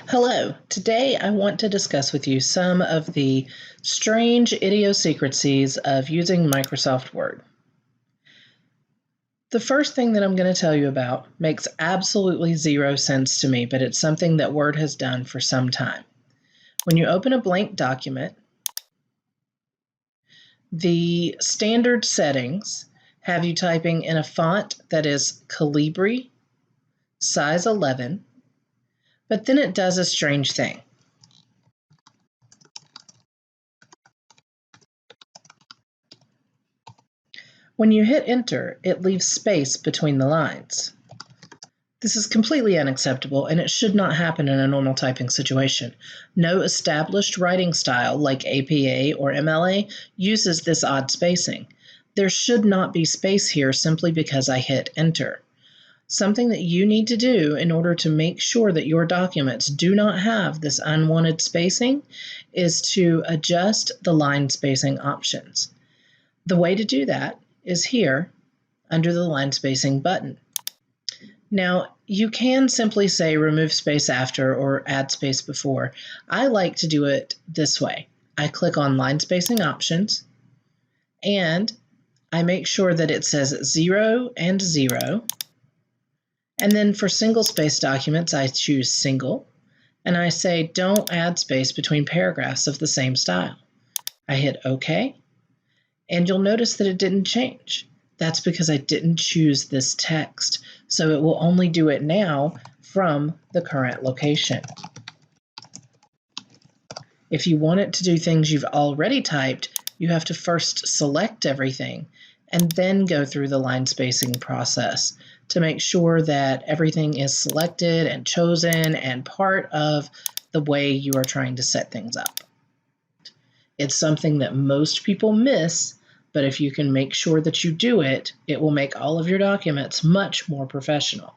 Hello, today I want to discuss with you some of the strange idiosyncrasies of using Microsoft Word. The first thing that I'm going to tell you about makes absolutely zero sense to me, but it's something that Word has done for some time. When you open a blank document, the standard settings have you typing in a font that is Calibri, size 11, but then it does a strange thing. When you hit enter, it leaves space between the lines. This is completely unacceptable, and it should not happen in a normal typing situation. No established writing style like APA or MLA uses this odd spacing. There should not be space here simply because I hit enter. Something that you need to do in order to make sure that your documents do not have this unwanted spacing is to adjust the line spacing options. The way to do that is here under the line spacing button. Now, you can simply say remove space after or add space before. I like to do it this way. I click on line spacing options and I make sure that it says 0 and 0. And then for single space documents, I choose single and I say don't add space between paragraphs of the same style. I hit OK. And you'll notice that it didn't change. That's because I didn't choose this text, so it will only do it now from the current location. If you want it to do things you've already typed, you have to first select everything and then go through the line spacing process to make sure that everything is selected and chosen and part of the way you are trying to set things up. It's something that most people miss, but if you can make sure that you do it, it will make all of your documents much more professional.